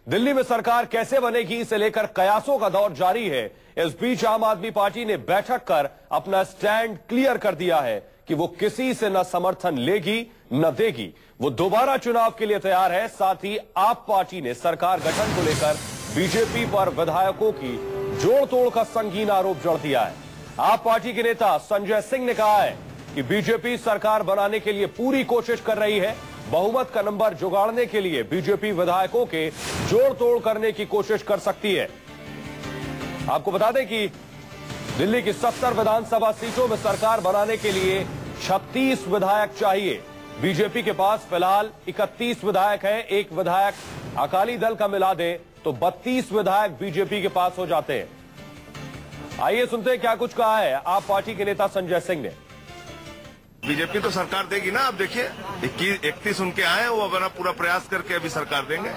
दिल्ली में सरकार कैसे बनेगी, इसे लेकर कयासों का दौर जारी है। इस बीच आम आदमी पार्टी ने बैठक कर अपना स्टैंड क्लियर कर दिया है कि वो किसी से न समर्थन लेगी न देगी। वो दोबारा चुनाव के लिए तैयार है। साथ ही आप पार्टी ने सरकार गठन को लेकर बीजेपी पर विधायकों की जोड़ तोड़ का संगीन आरोप जड़ दिया है। आप पार्टी के नेता संजय सिंह ने कहा है कि बीजेपी सरकार बनाने के लिए पूरी कोशिश कर रही है। बहुमत का नंबर जुगाड़ने के लिए बीजेपी विधायकों के जोड़ तोड़ करने की कोशिश कर सकती है। आपको बता दें कि दिल्ली की 70 विधानसभा सीटों में सरकार बनाने के लिए 36 विधायक चाहिए। बीजेपी के पास फिलहाल 31 विधायक हैं। एक विधायक अकाली दल का मिला दे तो 32 विधायक बीजेपी के पास हो जाते हैं। आइए सुनते हैं क्या कुछ कहा है आप पार्टी के नेता संजय सिंह ने। बीजेपी तो सरकार देगी ना। आप देखिए 31 उनके आए, वो अपना पूरा प्रयास करके अभी सरकार देंगे।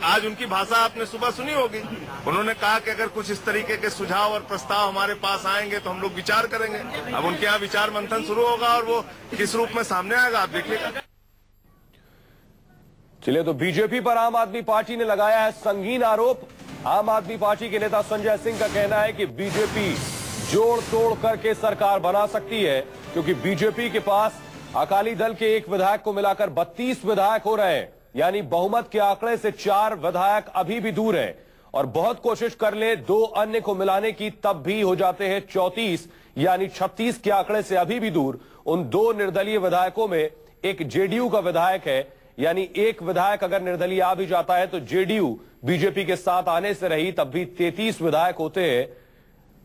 आज उनकी भाषा आपने सुबह सुनी होगी। उन्होंने कहा कि अगर कुछ इस तरीके के सुझाव और प्रस्ताव हमारे पास आएंगे तो हम लोग विचार करेंगे। अब उनके यहाँ विचार मंथन शुरू होगा और वो किस रूप में सामने आएगा आप देखिएगा। चलिए, तो बीजेपी पर आम आदमी पार्टी ने लगाया है संगीन आरोप। आम आदमी पार्टी के नेता संजय सिंह का कहना है कि बीजेपी जोड़ तोड़ करके सरकार बना सकती है, क्योंकि बीजेपी के पास अकाली दल के एक विधायक को मिलाकर 32 विधायक हो रहे हैं। यानी बहुमत के आंकड़े से 4 विधायक अभी भी दूर हैं और बहुत कोशिश कर ले 2 अन्य को मिलाने की तब भी हो जाते हैं 34, यानी 36 के आंकड़े से अभी भी दूर। उन 2 निर्दलीय विधायकों में एक जेडीयू का विधायक है, यानी एक विधायक अगर निर्दलीय आ भी जाता है तो जेडीयू बीजेपी के साथ आने से रही तब भी 33 विधायक होते हैं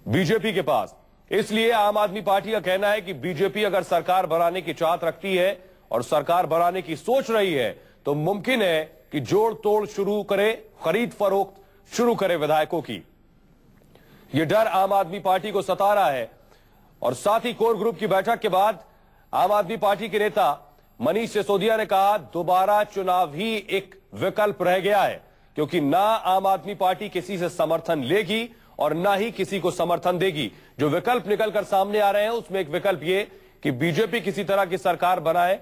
बीजेपी के पास। इसलिए आम आदमी पार्टी का कहना है कि बीजेपी अगर सरकार बनाने की चाहत रखती है और सरकार बनाने की सोच रही है तो मुमकिन है कि जोड़ तोड़ शुरू करे, खरीद फरोख्त शुरू करे विधायकों की। यह डर आम आदमी पार्टी को सता रहा है। और साथ ही कोर ग्रुप की बैठक के बाद आम आदमी पार्टी के नेता मनीष सिसोदिया ने कहा दोबारा चुनाव ही एक विकल्प रह गया है, क्योंकि ना आम आदमी पार्टी किसी से समर्थन लेगी और ना ही किसी को समर्थन देगी। जो विकल्प निकलकर सामने आ रहे हैं उसमें एक विकल्प ये कि बीजेपी किसी तरह की सरकार बनाए।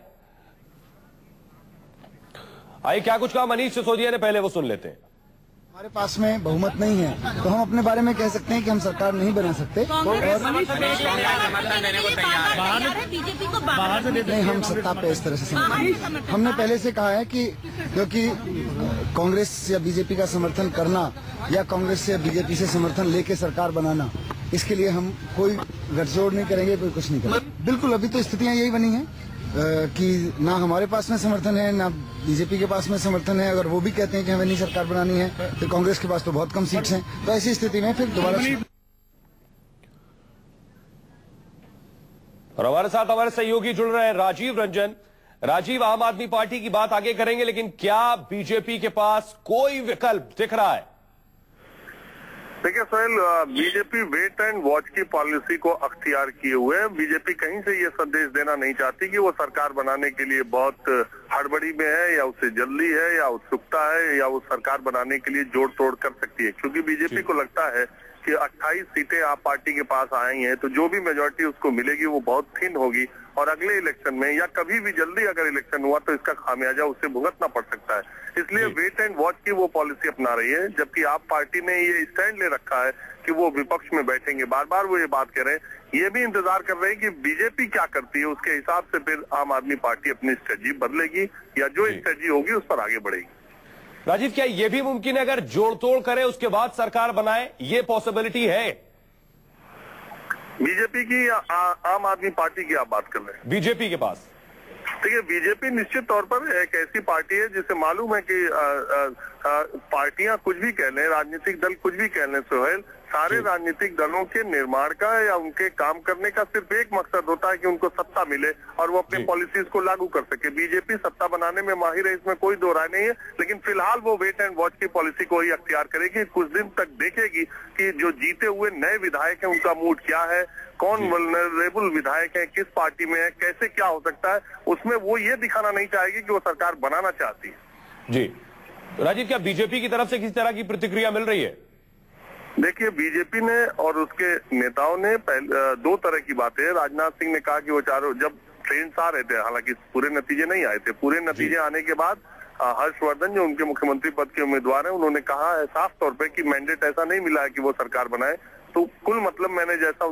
आइए क्या कुछ कहा मनीष सिसोदिया ने, पहले वो सुन लेते हैं। हमारे पास में बहुमत नहीं है तो हम अपने बारे में कह सकते हैं कि हम सरकार नहीं बना सकते और नहीं, हम सत्ता पे इस तरह से हमने पहले से कहा है कि क्योंकि कांग्रेस या बीजेपी का समर्थन करना या कांग्रेस या बीजेपी से समर्थन लेके सरकार बनाना, इसके लिए हम कोई गठजोड़ नहीं करेंगे, कोई कुछ नहीं करेंगे। बिल्कुल, अभी तो स्थितियां यही बनी हैं कि ना हमारे पास में समर्थन है ना बीजेपी के पास में समर्थन है। अगर वो भी कहते हैं कि हमें नहीं सरकार बनानी है तो कांग्रेस के पास तो बहुत कम सीट्स हैं, तो ऐसी स्थिति में फिर दोबारा। और हमारे साथ हमारे सहयोगी जुड़ रहे हैं राजीव रंजन। राजीव, आम आदमी पार्टी की बात आगे करेंगे, लेकिन क्या बीजेपी के पास कोई विकल्प दिख रहा है? देखिए Sohail, BJP wait and watch की पॉलिसी को अख्तियार किए हुए है। बीजेपी कहीं से ये संदेश देना नहीं चाहती कि वो सरकार बनाने के लिए बहुत हड़बड़ी में है या उससे जल्दी है या उत्सुकता है या वो सरकार बनाने के लिए जोड़ तोड़ कर सकती है, क्योंकि बीजेपी को लगता है कि 28 सीटें आप पार्टी के पास आई हैं तो जो भी मेजोरिटी उसको मिलेगी वो बहुत थिन होगी और अगले इलेक्शन में या कभी भी जल्दी अगर इलेक्शन हुआ तो इसका खामियाजा उससे भुगतना पड़ सकता है। इसलिए वेट एंड वॉच की वो पॉलिसी अपना रही है, जबकि आप पार्टी ने ये स्टैंड ले रखा है कि वो विपक्ष में बैठेंगे। बार बार वो ये बात कह रहे हैं, ये भी इंतजार कर रहे हैं कि बीजेपी क्या करती है, उसके हिसाब से फिर आम आदमी पार्टी अपनी स्ट्रेटजी बदलेगी या जो स्ट्रेटजी होगी उस पर आगे बढ़ेगी। राजीव, क्या ये भी मुमकिन है अगर जोड़ तोड़ करे उसके बाद सरकार बनाए, ये पॉसिबिलिटी है? बीजेपी की या आम आदमी पार्टी की आप बात कर रहे हैं? बीजेपी के पास देखिए, बीजेपी निश्चित तौर पर एक ऐसी पार्टी है जिसे मालूम है कि पार्टियां कुछ भी कह लें, राजनीतिक दल कुछ भी कह लें सोहेल, सारे राजनीतिक दलों के निर्माण का या उनके काम करने का सिर्फ एक मकसद होता है कि उनको सत्ता मिले और वो अपनी पॉलिसीज को लागू कर सके। बीजेपी सत्ता बनाने में माहिर है, इसमें कोई दो राय नहीं है, लेकिन फिलहाल वो वेट एंड वॉच की पॉलिसी को ही अख्तियार करेगी। कुछ दिन तक देखेगी कि जो जीते हुए नए विधायक हैं उनका मूड क्या है, कौन वल्नरेबल विधायक है, किस पार्टी में है, कैसे क्या हो सकता है। उसमें वो ये दिखाना नहीं चाहेगी कि वो सरकार बनाना चाहती है। जी राजीव, क्या बीजेपी की तरफ से किसी तरह की प्रतिक्रिया मिल रही है? देखिए, बीजेपी ने और उसके नेताओं ने दो तरह की बातें। राजनाथ सिंह ने कहा कि वो चारों जब ट्रेंड्स आ रहे थे, हालांकि पूरे नतीजे नहीं आए थे, पूरे नतीजे आने के बाद हर्षवर्धन जो उनके मुख्यमंत्री पद के उम्मीदवार हैं, उन्होंने कहा है साफ तौर पे कि मैंडेट ऐसा नहीं मिला है कि वो सरकार बनाए। तो कुल मतलब मैंने जैसा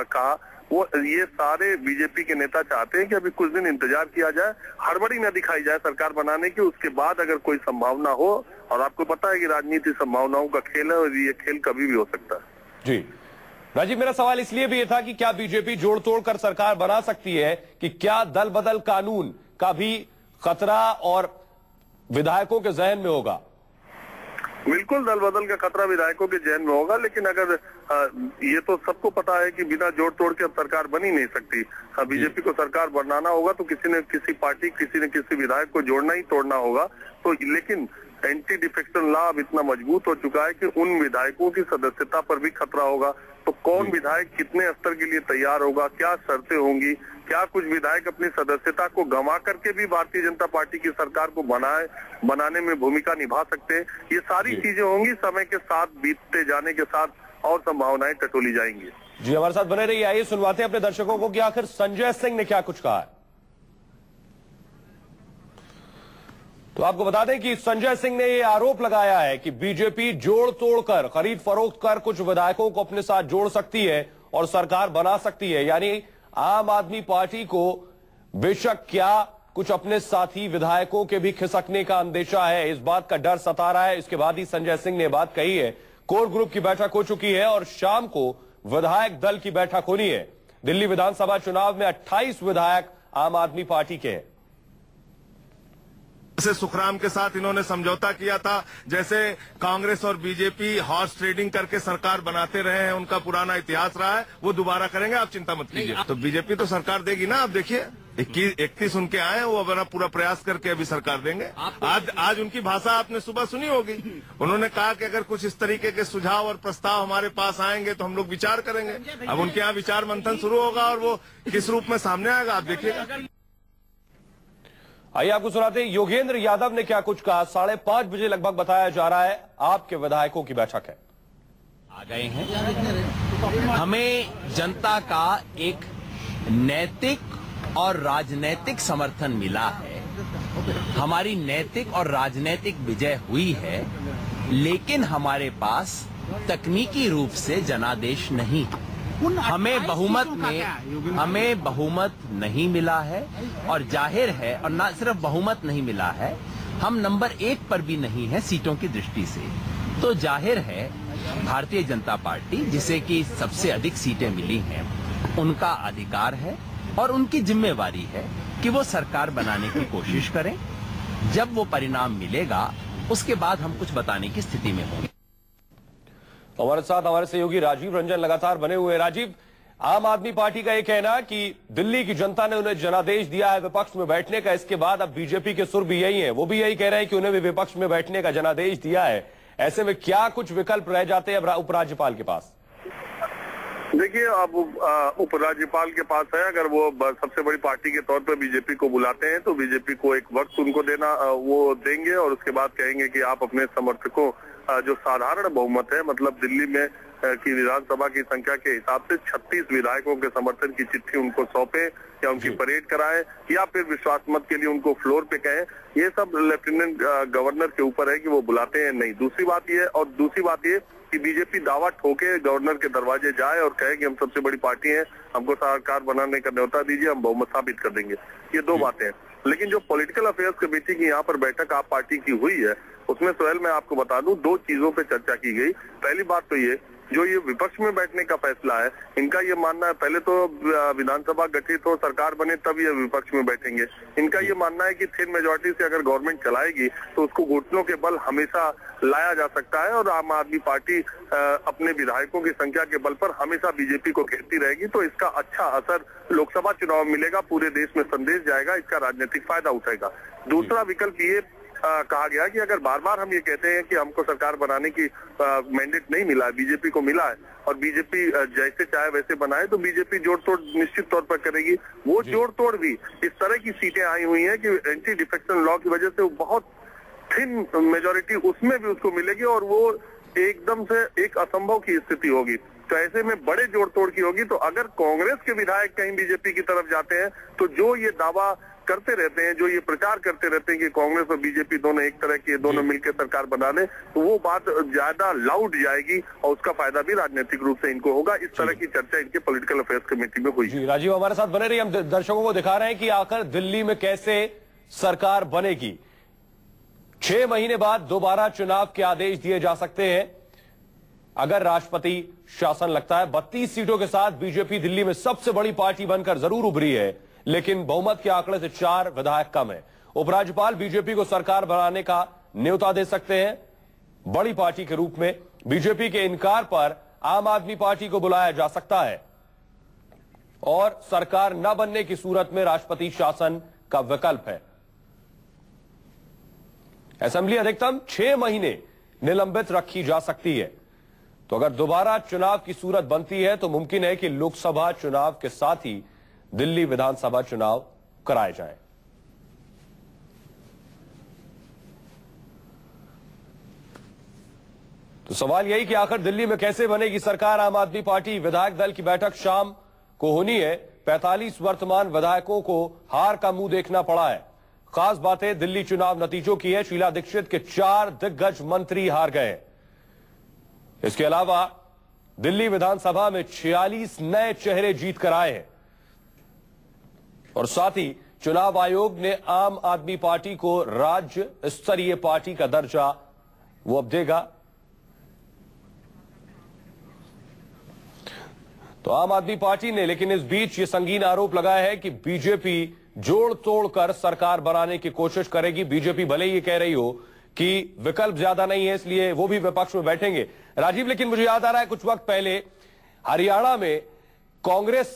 कहा, वो ये सारे बीजेपी के नेता चाहते हैं कि अभी कुछ दिन इंतजार किया जाए, हड़बड़ी न दिखाई जाए सरकार बनाने की, उसके बाद अगर कोई संभावना हो, और आपको पता है कि राजनीति संभावनाओं का खेल है और ये खेल कभी भी हो सकता है। जी राजीव, मेरा सवाल इसलिए भी ये था कि क्या बीजेपी जोड़ तोड़ कर सरकार बना सकती है, कि क्या दल बदल कानून का भी खतरा और विधायकों के जहन में होगा? बिल्कुल दल बदल का खतरा विधायकों के जहन में होगा, लेकिन अगर ये तो सबको पता है कि बिना जोड़ तोड़ के अब सरकार बन ही नहीं सकती। बीजेपी को सरकार बनाना होगा तो किसी न किसी पार्टी, किसी न किसी विधायक को जोड़ना ही तोड़ना होगा। तो लेकिन एंटी डिफेक्शन लॉ अब इतना मजबूत हो चुका है कि उन विधायकों की सदस्यता पर भी खतरा होगा। तो कौन विधायक कितने स्तर के लिए तैयार होगा, क्या शर्तें होंगी, क्या कुछ विधायक अपनी सदस्यता को गंवा करके भी भारतीय जनता पार्टी की सरकार को बनाने में भूमिका निभा सकते हैं, ये सारी चीजें होंगी। समय के साथ बीतते जाने के साथ और संभावनाएं टटोली जाएंगी। जी हमारे साथ बने रहिए, आइए सुनवाते हैं अपने दर्शकों को कि आखिर संजय सिंह ने क्या कुछ कहा है। तो आपको बता दें कि संजय सिंह ने यह आरोप लगाया है कि बीजेपी जोड़ तोड़ कर, खरीद फरोख्त कर कुछ विधायकों को अपने साथ जोड़ सकती है और सरकार बना सकती है। यानी आम आदमी पार्टी को बेशक क्या कुछ अपने साथी विधायकों के भी खिसकने का अंदेशा है, इस बात का डर सता रहा है। इसके बाद ही संजय सिंह ने बात कही है। कोर ग्रुप की बैठक हो चुकी है और शाम को विधायक दल की बैठक होनी है। दिल्ली विधानसभा चुनाव में 28 विधायक आम आदमी पार्टी के हैं। जैसे सुखराम के साथ इन्होंने समझौता किया था, जैसे कांग्रेस और बीजेपी हॉर्स ट्रेडिंग करके सरकार बनाते रहे हैं, उनका पुराना इतिहास रहा है, वो दोबारा करेंगे, आप चिंता मत कीजिए। तो बीजेपी तो सरकार देगी ना। आप देखिए 31 उनके आए, वो अपना पूरा प्रयास करके अभी सरकार देंगे। आज उनकी भाषा आपने सुबह सुनी होगी। उन्होंने कहा कि अगर कुछ इस तरीके के सुझाव और प्रस्ताव हमारे पास आएंगे तो हम लोग विचार करेंगे। अब उनके यहाँ विचार मंथन शुरू होगा और वो किस रूप में सामने आएगा आप देखिएगा। आइए आपको सुनाते हैं योगेंद्र यादव ने क्या कुछ कहा। 5:30 बजे लगभग बताया जा रहा है आपके विधायकों की बैठक है। आ गए हैं, हमें जनता का एक नैतिक और राजनैतिक समर्थन मिला है। हमारी नैतिक और राजनैतिक विजय हुई है, लेकिन हमारे पास तकनीकी रूप से जनादेश नहीं है। हमें बहुमत नहीं मिला है और जाहिर है, और ना सिर्फ बहुमत नहीं मिला है, हम नंबर 1 पर भी नहीं है सीटों की दृष्टि से। तो जाहिर है भारतीय जनता पार्टी, जिसे कि सबसे अधिक सीटें मिली हैं, उनका अधिकार है और उनकी जिम्मेवारी है कि वो सरकार बनाने की कोशिश करें। जब वो परिणाम मिलेगा उसके बाद हम कुछ बताने की स्थिति में होंगे। हमारे साथ हमारे सहयोगी राजीव रंजन लगातार बने हुए। राजीव, आम आदमी पार्टी का यह कहना कि दिल्ली की जनता ने उन्हें जनादेश दिया है विपक्ष में बैठने का। इसके बाद अब बीजेपी के सुर भी यही हैं, वो भी यही कह रहे हैं कि उन्हें भी विपक्ष में बैठने का जनादेश दिया है। ऐसे में क्या कुछ विकल्प रह जाते हैं उपराज्यपाल के पास? देखिए, अब उपराज्यपाल के पास है, अगर वो सबसे बड़ी पार्टी के तौर पर बीजेपी को बुलाते हैं तो बीजेपी को एक वक्त उनको देना, वो देंगे और उसके बाद कहेंगे कि आप अपने समर्थकों, जो साधारण बहुमत है, मतलब दिल्ली में की विधानसभा की संख्या के हिसाब से 36 विधायकों के समर्थन की चिट्ठी उनको सौंपे या उनकी परेड कराएं या फिर विश्वास मत के लिए उनको फ्लोर पे कहें। ये सब लेफ्टिनेंट गवर्नर के ऊपर है कि वो बुलाते हैं नहीं। दूसरी बात ये कि बीजेपी दावा ठोके गवर्नर के दरवाजे जाए और कहे कि हम सबसे बड़ी पार्टी हैं, हमको सरकार बनाने का न्योता दीजिए, हम बहुमत साबित कर देंगे। ये दो बातें हैं। लेकिन जो पॉलिटिकल अफेयर्स कमेटी की यहाँ पर बैठक आप पार्टी की हुई है, उसमें सोहेल मैं आपको बता दूं 2 चीजों पे चर्चा की गई। पहली बात तो ये, जो ये विपक्ष में बैठने का फैसला है, इनका ये मानना है पहले तो विधानसभा गठित हो, सरकार बने, तब ये विपक्ष में बैठेंगे। इनका ये मानना है कि थिन मेजोरिटी से अगर गवर्नमेंट चलाएगी तो उसको घुटनों के बल हमेशा लाया जा सकता है और आम आदमी पार्टी अपने विधायकों की संख्या के बल पर हमेशा बीजेपी को घेरती रहेगी। तो इसका अच्छा असर लोकसभा चुनाव में मिलेगा, पूरे देश में संदेश जाएगा, इसका राजनीतिक फायदा उठेगा। दूसरा विकल्प ये कहा गया कि अगर बार बार हम ये कहते हैं कि हमको सरकार बनाने की मैंडेट नहीं मिला है, बीजेपी को मिला है और बीजेपी जैसे चाहे वैसे बनाए, तो बीजेपी जोड़ तोड़ निश्चित तौर पर करेगी। वो जोड़ तोड़ भी इस तरह की सीटें आई हुई हैं कि एंटी डिफेक्शन लॉ की वजह से वो बहुत थिन मेजोरिटी उसमें भी उसको मिलेगी और वो एकदम से एक असंभव की स्थिति होगी। तो ऐसे में बड़े जोड़ तोड़ की होगी। तो अगर कांग्रेस के विधायक कहीं बीजेपी की तरफ जाते हैं तो जो ये दावा करते रहते हैं, जो ये प्रचार करते रहते हैं कि कांग्रेस और बीजेपी दोनों एक तरह के, दोनों मिलकर सरकार बना ले, तो वो बात ज्यादा लाउड जाएगी और उसका फायदा भी राजनीतिक रूप से इनको होगा। इस तरह की चर्चा इनके पॉलिटिकल अफेयर्स कमेटी में हुई। जी राजीव हमारे साथ बने रही, हम दर्शकों को दिखा रहे हैं कि आखिर दिल्ली में कैसे सरकार बनेगी। 6 महीने बाद दोबारा चुनाव के आदेश दिए जा सकते हैं अगर राष्ट्रपति शासन लगता है। 32 सीटों के साथ बीजेपी दिल्ली में सबसे बड़ी पार्टी बनकर जरूर उभरी है, लेकिन बहुमत के आंकड़े से 4 विधायक कम है। उपराज्यपाल बीजेपी को सरकार बनाने का न्योता दे सकते हैं बड़ी पार्टी के रूप में। बीजेपी के इनकार पर आम आदमी पार्टी को बुलाया जा सकता है और सरकार न बनने की सूरत में राष्ट्रपति शासन का विकल्प है। असेंबली अधिकतम 6 महीने निलंबित रखी जा सकती है। तो अगर दोबारा चुनाव की सूरत बनती है तो मुमकिन है कि लोकसभा चुनाव के साथ ही दिल्ली विधानसभा चुनाव कराए जाएं। तो सवाल यही कि आखिर दिल्ली में कैसे बनेगी सरकार। आम आदमी पार्टी विधायक दल की बैठक शाम को होनी है। 45 वर्तमान विधायकों को हार का मुंह देखना पड़ा है। खास बातें दिल्ली चुनाव नतीजों की है। शीला दीक्षित के 4 दिग्गज मंत्री हार गए। इसके अलावा दिल्ली विधानसभा में 46 नए चेहरे जीत कर आए हैं और साथ ही चुनाव आयोग ने आम आदमी पार्टी को राज्य स्तरीय पार्टी का दर्जा वो अब देगा। तो आम आदमी पार्टी ने लेकिन इस बीच ये संगीन आरोप लगाया है कि बीजेपी जोड़ तोड़ कर सरकार बनाने की कोशिश करेगी। बीजेपी भले ही ये कह रही हो कि विकल्प ज्यादा नहीं है इसलिए वो भी विपक्ष में बैठेंगे। राजीव, लेकिन मुझे याद आ रहा है कुछ वक्त पहले हरियाणा में कांग्रेस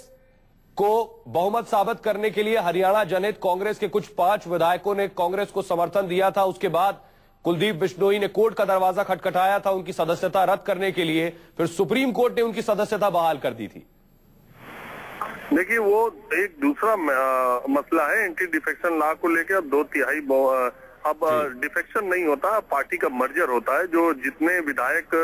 को बहुमत साबित करने के लिए हरियाणा जनहित कांग्रेस के कुछ 5 विधायकों ने कांग्रेस को समर्थन दिया था। उसके बाद कुलदीप बिश्नोई ने कोर्ट का दरवाजा खटखटाया था उनकी सदस्यता रद्द करने के लिए, फिर सुप्रीम कोर्ट ने उनकी सदस्यता बहाल कर दी थी। देखिए, वो एक दूसरा मसला है एंटी डिफेक्शन लॉ को लेकर। अब 2/3 अब डिफेक्शन नहीं होता, पार्टी का मर्जर होता है। जो जितने विधायक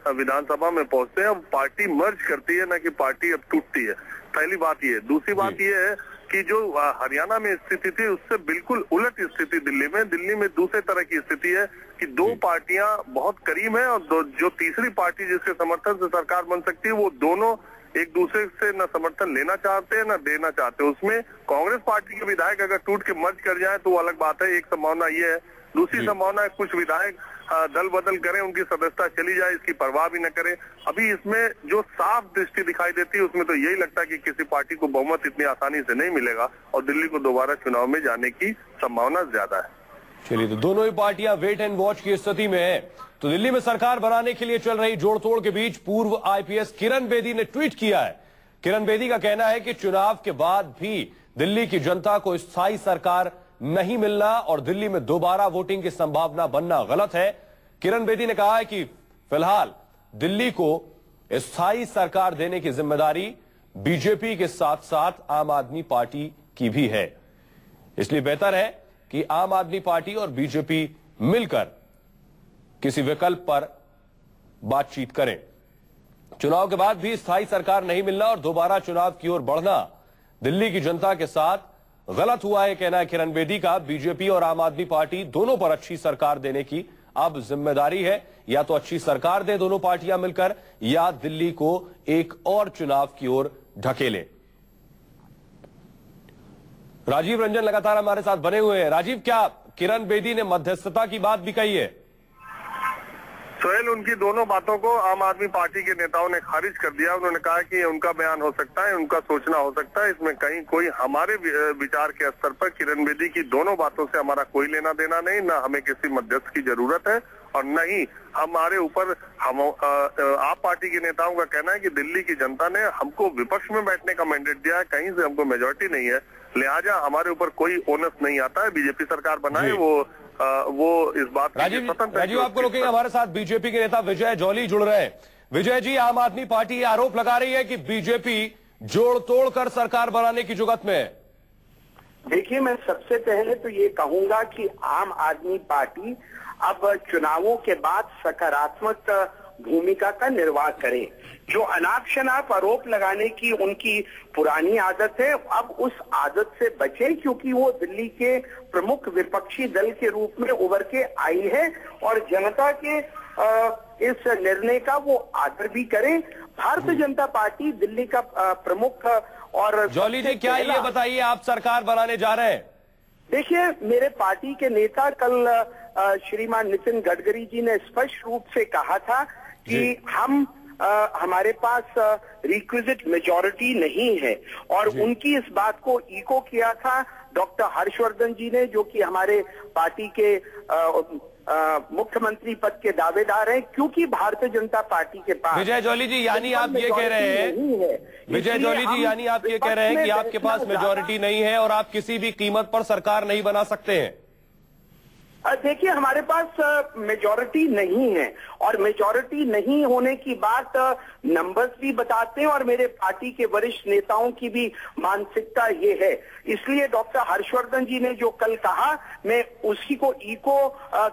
विधानसभा में पहुंचते हैं, अब पार्टी मर्ज करती है, ना कि पार्टी अब टूटती है। पहली बात ये। दूसरी बात ये है कि जो हरियाणा में स्थिति थी उससे बिल्कुल उलट स्थिति दिल्ली में दूसरे तरह की स्थिति है कि 2 पार्टियां बहुत करीब हैं और जो तीसरी पार्टी जिसके समर्थन से सरकार बन सकती है, वो दोनों एक दूसरे से न समर्थन लेना चाहते हैं न देना चाहते हैं। उसमें कांग्रेस पार्टी के विधायक अगर टूट के मर्ज कर जाए तो वो अलग बात है, एक संभावना ये है। दूसरी संभावना है कुछ विधायक दल बदल करें, उनकी सदस्यता चली जाए, इसकी परवाह भी न करें। अभी इसमें जो साफ दृष्टि दिखाई देती है उसमें तो यही लगता है कि किसी पार्टी को बहुमत इतनी आसानी से नहीं मिलेगा और दिल्ली को दोबारा चुनाव में जाने की संभावना ज्यादा है। चलिए, तो दोनों ही पार्टियां वेट एंड वॉच की स्थिति में है। तो दिल्ली में सरकार बनाने के लिए चल रही जोड़तोड़ के बीच पूर्व आईपीएस किरण बेदी ने ट्वीट किया है। किरण बेदी का कहना है कि चुनाव के बाद भी दिल्ली की जनता को स्थायी सरकार नहीं मिलना और दिल्ली में दोबारा वोटिंग की संभावना बनना गलत है। किरण बेदी ने कहा है कि फिलहाल दिल्ली को स्थायी सरकार देने की जिम्मेदारी बीजेपी के साथ साथ आम आदमी पार्टी की भी है, इसलिए बेहतर है कि आम आदमी पार्टी और बीजेपी मिलकर किसी विकल्प पर बातचीत करें। चुनाव के बाद भी स्थायी सरकार नहीं मिलना और दोबारा चुनाव की ओर बढ़ना दिल्ली की जनता के साथ गलत हुआ है, कहना है किरण बेदी का। बीजेपी और आम आदमी पार्टी दोनों पर अच्छी सरकार देने की अब जिम्मेदारी है। या तो अच्छी सरकार दे दोनों पार्टियां मिलकर या दिल्ली को एक और चुनाव की ओर ढकेले। राजीव रंजन लगातार हमारे साथ बने हुए हैं। राजीव, क्या किरण बेदी ने मध्यस्थता की बात भी कही है? सोहेल, उनकी दोनों बातों को आम आदमी पार्टी के नेताओं ने खारिज कर दिया। उन्होंने कहा कि उनका बयान हो सकता है, उनका सोचना हो सकता है, इसमें कहीं कोई हमारे विचार के स्तर पर किरण बेदी की दोनों बातों से हमारा कोई लेना देना नहीं। न हमें किसी मध्यस्थ की जरूरत है और न ही हमारे ऊपर आप पार्टी के नेताओं का कहना है कि दिल्ली की जनता ने हमको विपक्ष में बैठने का मैंडेट दिया है, कहीं से हमको मेजोरिटी नहीं है, लिहाजा हमारे ऊपर कोई ओनस नहीं आता है। बीजेपी सरकार बनाए वो इस बात राजीव आपको रोकेंगे। हमारे साथ बीजेपी के नेता विजय जौली जुड़ रहे हैं। विजय जी, आम आदमी पार्टी आरोप लगा रही है कि बीजेपी जोड़ तोड़ कर सरकार बनाने की जुगत में है। देखिए, मैं सबसे पहले तो ये कहूंगा कि आम आदमी पार्टी अब चुनावों के बाद सकारात्मक भूमिका का निर्वाह करें। जो अनाप शनाप आरोप लगाने की उनकी पुरानी आदत है, अब उस आदत से बचें, क्योंकि वो दिल्ली के प्रमुख विपक्षी दल के रूप में उभर के आई है और जनता के इस निर्णय का वो आदर भी करें। भारतीय जनता पार्टी दिल्ली का प्रमुख और जॉली जी, क्या ये बताइए, आप सरकार बनाने जा रहे हैं? देखिए, मेरे पार्टी के नेता कल श्रीमान नितिन गडकरी जी ने स्पष्ट रूप से कहा था कि हमारे पास रिक्विजिट मेजॉरिटी नहीं है, और उनकी इस बात को इको किया था डॉक्टर हर्षवर्धन जी ने, जो कि हमारे पार्टी के मुख्यमंत्री पद के दावेदार हैं, क्योंकि भारतीय जनता पार्टी के पास विजय जॉली जी, यानी आप ये कह रहे हैं, विजय जॉली जी, यानी आप ये कह रहे हैं कि आपके पास मेजॉरिटी नहीं है और आप किसी भी कीमत पर सरकार नहीं बना सकते हैं? देखिए, हमारे पास मेजॉरिटी नहीं है, और मेजॉरिटी नहीं होने की बात नंबर्स भी बताते हैं और मेरे पार्टी के वरिष्ठ नेताओं की भी मानसिकता ये है। इसलिए डॉक्टर हर्षवर्धन जी ने जो कल कहा, मैं उसी को इको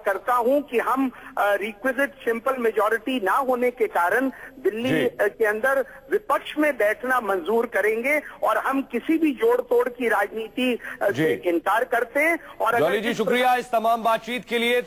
करता हूं कि हम रिक्विजिट सिंपल मेजॉरिटी ना होने के कारण दिल्ली के अंदर विपक्ष में बैठना मंजूर करेंगे, और हम किसी भी जोड़ तोड़ की राजनीति से इनकार करते हैं। और जॉली जी, शुक्रिया इस तमाम बातचीत के लिए।